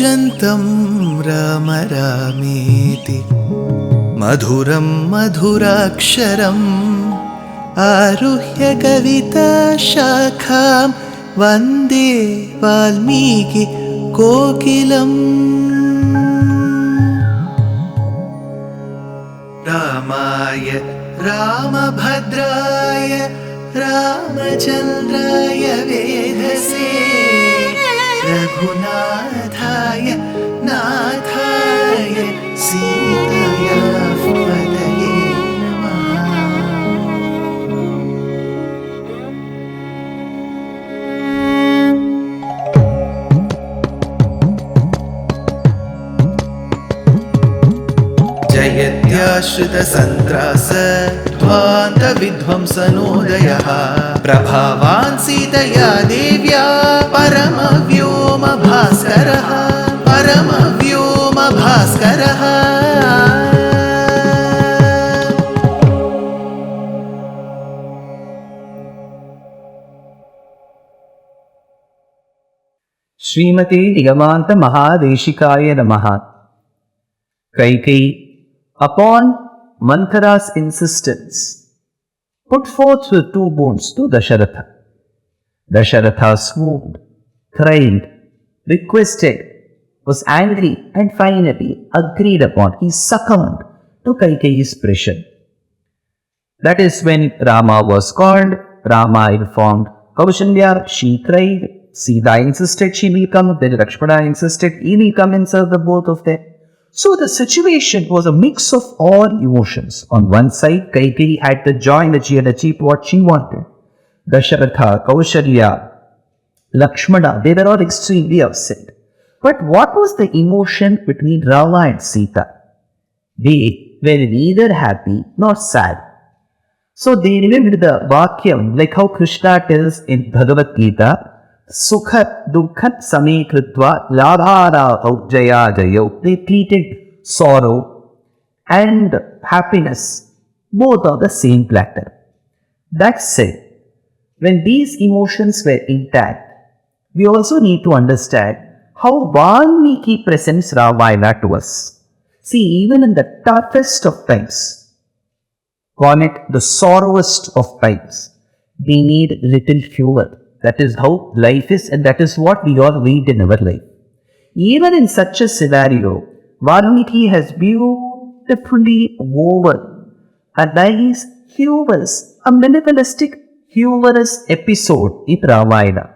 कूजन्तं राम रामेति मधुरं मधुराक्षरम् आरुह्य कविताशाखां वन्दे वाल्मीकि कोकिलम्। रामाय रामभद्राय रामचन्द्राय वेधसे रघुनाथाय नाथाय सीताया पतये नमः। जयत्याश्रितसन्त्रास ध्वान्तविध्वंसनोदयः प्रभावान् सीतया देव्या परमव्योमभास्करः परमव्योमभास्करः। श्रीमते निगमान्त महादेशिकाय नमः। Kaikeyi, upon Manthara's insistence, put forth with 2 boons to Dasharatha. Dasharatha swooned, cried, requested, was angry, and finally agreed upon. He succumbed to Kaikeyi's pressure. That is when Rama was called. Rama informed Kaushalya. She cried. Sita insisted she will come. Then Lakshmana insisted he will come and serve the both of them. So the situation was a mix of all emotions. On one side, Kaikeyi had the joy that she had achieved what she wanted. Dasharatha, Kaushalya, Lakshmana, they were all extremely upset. But what was the emotion between Rama and Sita? They were neither happy nor sad. So they remembered the Vakyam, like how Krishna tells in Bhagavad Gita, Sukhat Dukhat Same Kritva Labhara Aujaya Jayo. They treated sorrow and happiness both on the same platter. That said, when these emotions were intact, we also need to understand how Valmiki presents Ramayana to us. See, even in the toughest of times, call it the sorrowest of times, we need little fuel. That is how life is, and that is what we all read in our life. Even in such a scenario, Valmiki has beautifully woven a nice, humorous, a minimalistic, humorous episode in Ramayana.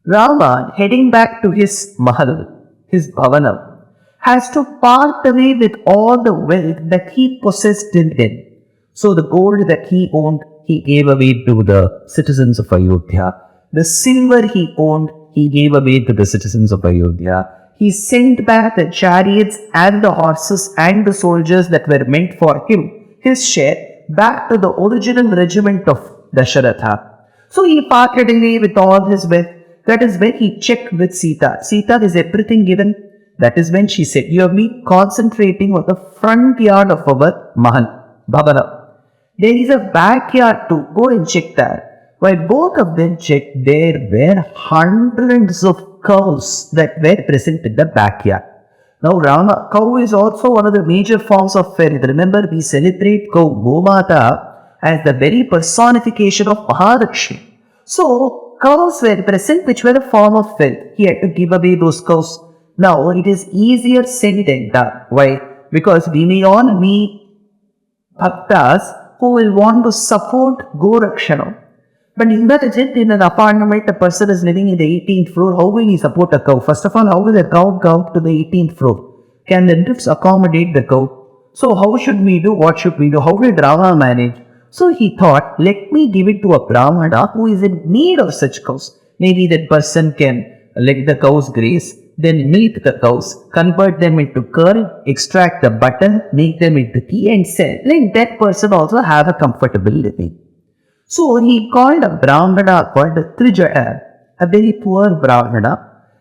Rama, heading back to his Mahal, his Bhavanam, has to part away with all the wealth that he possessed till then. So the gold that he owned, he gave away to the citizens of Ayodhya. The silver he owned, he gave away to the citizens of Ayodhya. He sent back the chariots and the horses and the soldiers that were meant for him, his share, back to the original regiment of Dasharatha. So he parted away with all his wealth. That is when he checked with Sita. Sita, is everything given? That is when she said, you have been concentrating on the front yard of our Mahal, Bhavana. There is a backyard too. Go and check that. While both of them checked, there were hundreds of cows that were present in the backyard. Now, Rama, cow is also one of the major forms of wealth. Remember, we celebrate cow, Gomata, as the very personification of Mahalakshmi. So, cows were present, which were a form of wealth. He had to give away those cows. Now, it is easier said than done. Why? Because we may all meet bhaktas who will want to support Gorakshana. But imagine in an apartment, a person is living in the 18th floor. How will he support a cow? First of all, how will a cow go to the 18th floor? Can the lifts accommodate the cow? So how should we do? What should we do? How will Rama manage? So he thought, let me give it to a Brahmana who is in need of such cows. Maybe that person can let the cows graze, then milk the cows, convert them into curd, extract the butter, make them into tea and sell. Let that person also have a comfortable living. So he called a Brahmana called Trijata, a very poor Brahmana,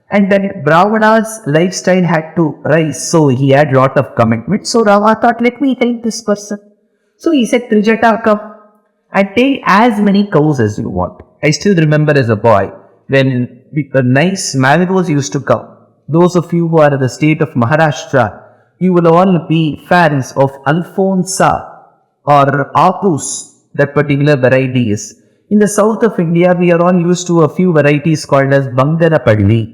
and then Brahmana's lifestyle had to rise, so he had lot of commitment. So Rama thought, let me help this person. So he said, Trijata, come and take as many cows as you want. I still remember as a boy, when nice mangoes used to come, Those of you who are in the state of Maharashtra, you will all be fans of Alfonsa or Apus, that particular variety is. In the south of India, we are all used to a few varieties called as Bangarapalli,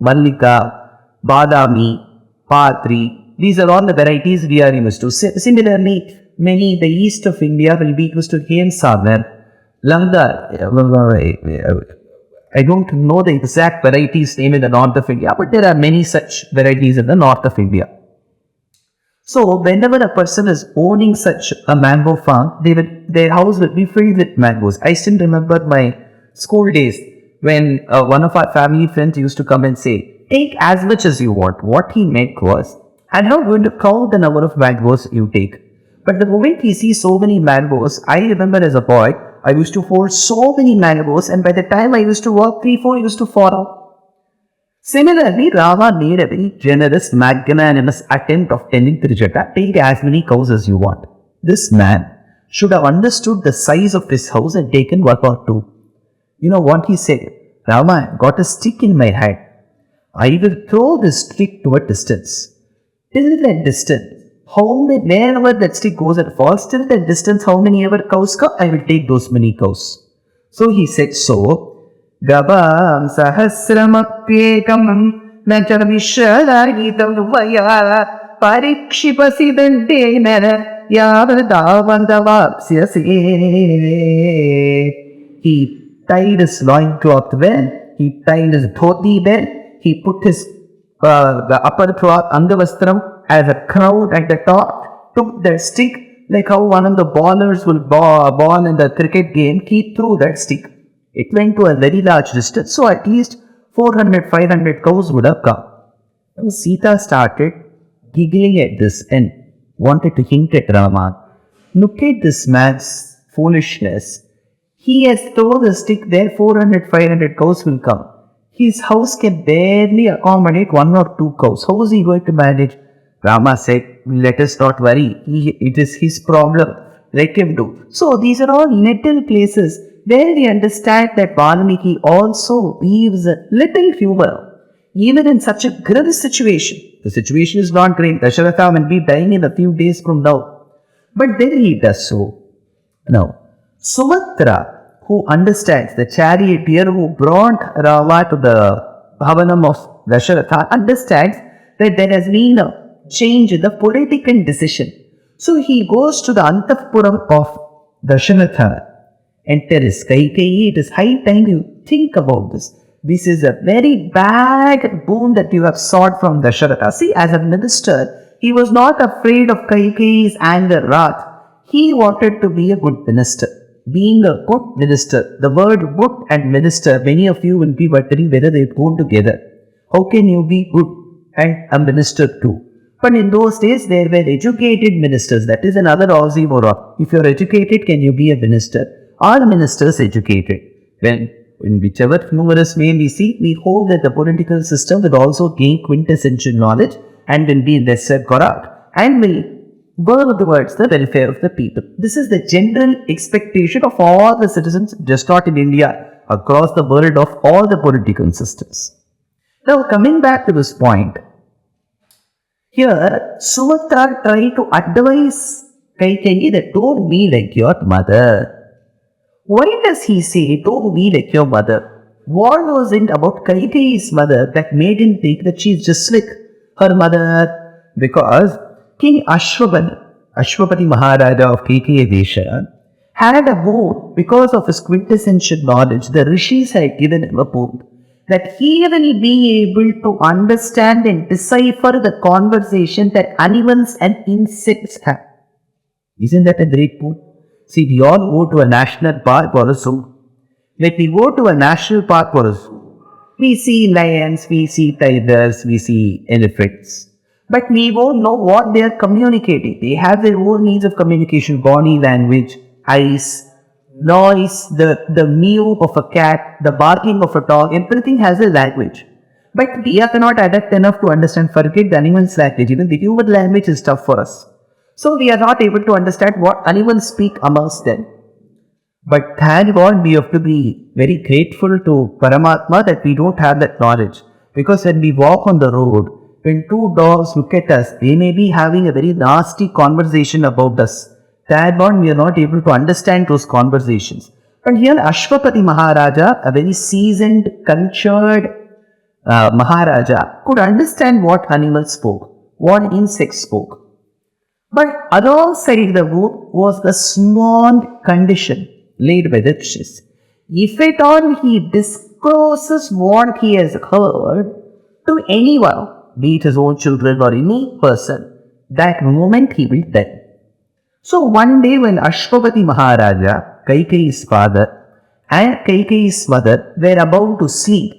Mallika, Badami, Patri. These are all the varieties we are used to. Similarly, many in the east of India will be used to Hen Sagar, Langar. I don't know the exact varieties name in the north of India, but there are many such varieties in the north of India. So, whenever a person is owning such a mango farm, their house will be filled with mangoes. I still remember my school days when one of our family friends used to come and say, take as much as you want. What he meant was, I'm not going to count the number of mangoes you take. But the moment we see so many mangoes, I remember as a boy, I used to hold so many mangoes, and by the time I used to walk, 3-4 used to fall out. Similarly, Rama made a very generous, magnanimous attempt of telling Trijata, take as many cows as you want. This man should have understood the size of his house and taken one or two. You know what he said? Rama, I got a stick in my hand. I will throw this stick to a distance. Till that distance, wherever that stick goes and falls, till that distance, how many ever cows come, I will take those many cows. So he said so. Gabam sahasramapyekam nachamishalagitam vaya parikshipasidantena yavadavandavapsyase. He tied his loincloth well, he tied his dhoti well, he put his the upper cloth Angavastram as a crown at the top, took the stick like how one of the ballers will ball in the cricket game, he threw that stick. It went to a very large distance, so at least 400-500 cows would have come. Now Sita started giggling at this and wanted to hint at Rama. Look at this man's foolishness. He has thrown the stick there, 400-500 cows will come. His house can barely accommodate 1 or 2 cows. How is he going to manage? Rama said, let us not worry. It is his problem. Let him do. So these are all little places where we understand that Valmiki also weaves a little humor, even in such a grim situation. The situation is not great. Dasharatha will be dying in a few days from now. But then he does so. Now, Sumantra, who understands, the charioteer who brought Rama to the Bhavanam of Dasharatha, understands that there has been a change in the political decision. So he goes to the Anthapuram of Dasharatha and tells Kaikeyi, it is high time you think about this. This is a very bad boon that you have sought from Dasharatha. See, as a minister, he was not afraid of Kaikeyi's anger, wrath. He wanted to be a good minister. Being a good minister, the word good and minister, many of you will be wondering whether they go together. How can you be good and a minister too? But in those days, there were educated ministers. That is another oxymoron. If you are educated, can you be a minister? Are ministers educated? When in whichever humorous way we see, we hope that the political system will also gain quintessential knowledge and will be lesser corrupt and will work towards the welfare of the people. This is the general expectation of all the citizens, just not in India, across the world of all the political systems. Now, coming back to this point, here Sumantra tried to advise Kaikeyi that don't be like your mother. Why does he say, don't be like your mother? What was it about Kaikeyi's mother that made him think that she is just like her mother? Because King Ashwapati Maharaja of Kaikeyi Desha, had a boon because of his quintessential knowledge. The rishis had given him a boon that he will be able to understand and decipher the conversation that animals and insects have. Isn't that a great boon? See, we all go to a national park or a zoo. When we go to a national park or a zoo, we see lions, we see tigers, we see elephants. But we won't know what they are communicating. They have their own means of communication, body language, eyes, noise, the mew of a cat, the barking of a dog, everything has a language. But we are not adept enough to understand, forget the animal's language. Even the human language is tough for us. So we are not able to understand what animals speak amongst them. But thank God we have to be very grateful to Paramatma that we don't have that knowledge. Because when we walk on the road, when two dogs look at us, they may be having a very nasty conversation about us. That one, we are not able to understand those conversations. But here, Ashwapati Maharaja, a very seasoned, cultured Maharaja, could understand what animals spoke, what insects spoke. But alongside the book was the small condition laid by the rishis. If at all he discloses what he has heard to anyone, be it his own children or any person, that moment he will die. So one day when Ashwapati Maharaja, Kaikeyi's father, and Kaikeyi's mother were about to sleep,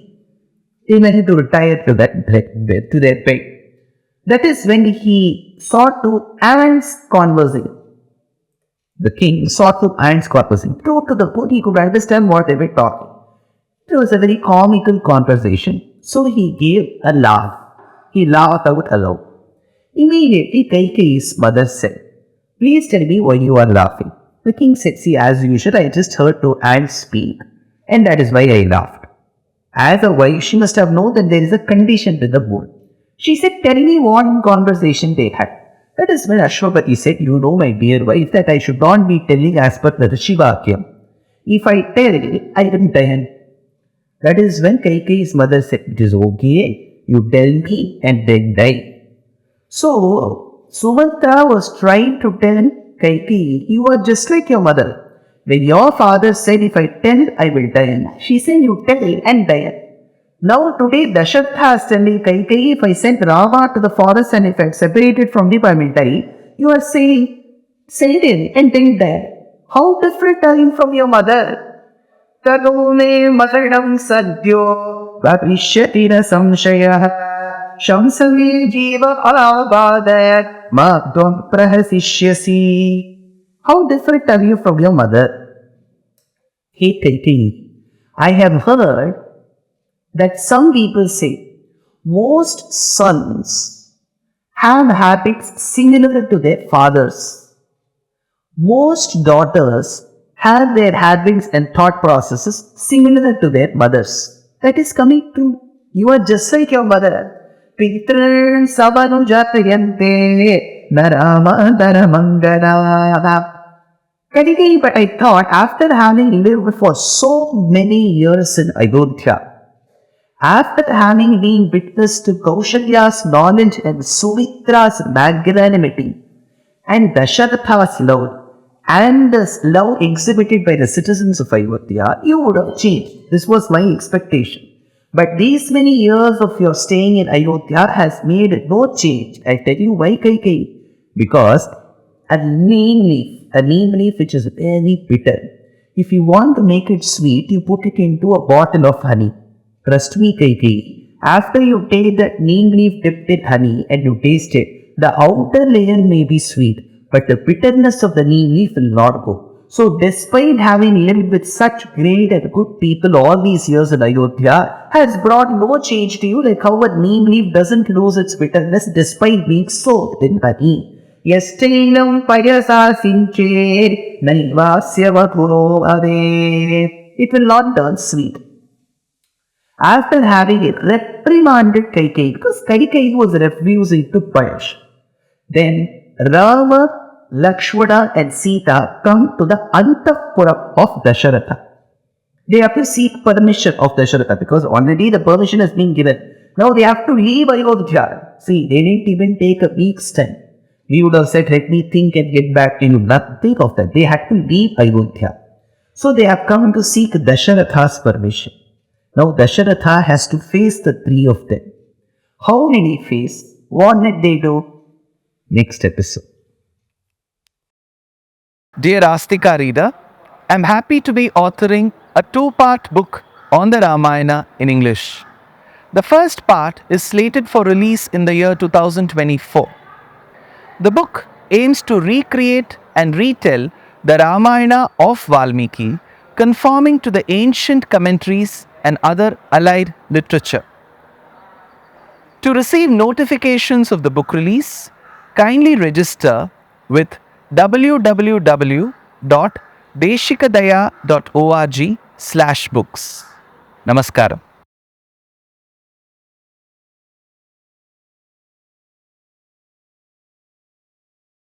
they went to retire to their bed. That is when he sought to ants conversing. The king sought to ants conversing. True to the point, he could understand what they were talking. It was a very comical conversation. So he gave a laugh. He laughed out aloud. Immediately, Kaikeyi's mother said, "Please tell me why you are laughing." The king said, "See, as usual, I just heard two ants speak, and that is why I laughed." As a wife, she must have known that there is a condition with the bull. She said, "Tell me what conversation they had." That is when Ashwapati said, "You know, my dear wife, that I should not be telling as per the Rishivakyam. If I tell, I will die." That is when Kaikeyi's mother said, "It is okay, you tell me and then die." So, Sumantra was trying to tell Kaikeyi, "You are just like your mother. When your father said, if I tell, I will die, she said, you tell and die." Now today Dasharatha is telling Kaikeyi, if I sent Rama to the forest and if I am separated from him, I will die. You are saying, send him and then die. How different are you from your mother? Tarune Mataram Sadyo Vapishatina Samshaya Shamsami Jiva Alabadayat Madhvam Prahasishyasi. How different are you from your mother? Hey Kaikeyi, I have heard that some people say most sons have habits similar to their fathers. Most daughters have their habits and thought processes similar to their mothers. That is coming true. You are just like your mother. Pitran savanujatayante narama dharamangala. Kaikeyi, but I thought after having lived for so many years in Ayodhya, after having been witness to Kaushalya's knowledge and Sumitra's magnanimity and Dasharatha's love and the love exhibited by the citizens of Ayodhya, you would have changed. This was my expectation. But these many years of your staying in Ayodhya has made no change. I tell you why, Kaikeyi. Because a neem leaf which is very bitter, if you want to make it sweet, you put it into a bottle of honey. Trust me, Kaikeyi, after you take that neem leaf dipped in honey and you taste it, the outer layer may be sweet, but the bitterness of the neem leaf will not go. So despite having lived with such great and good people all these years in Ayodhya, has brought no change to you, like how a neem leaf doesn't lose its bitterness despite being soaked in honey. Yastainam payasa sinche naivasya vaturo ave. It will not turn sweet. After having reprimanded Kaikeyi, because Kaikeyi was refusing to punish, then Rama, Lakshmana and Sita come to the Antapura of Dasharatha. They have to seek permission of Dasharatha because already the permission has been given. Now they have to leave Ayodhya. See, they didn't even take a week's time. We would have said, let me think and get back to you. Nothing of that. They had to leave Ayodhya. So they have come to seek Dasharatha's permission. Now Dasharatha has to face the three of them. How did he face? What did they do? Next episode. Dear Astika reader, I am happy to be authoring a two-part book on the Ramayana in English. The first part is slated for release in the year 2024. The book aims to recreate and retell the Ramayana of Valmiki, conforming to the ancient commentaries and other allied literature. To receive notifications of the book release, kindly register with www.deshikadaya.org/books. Namaskaram.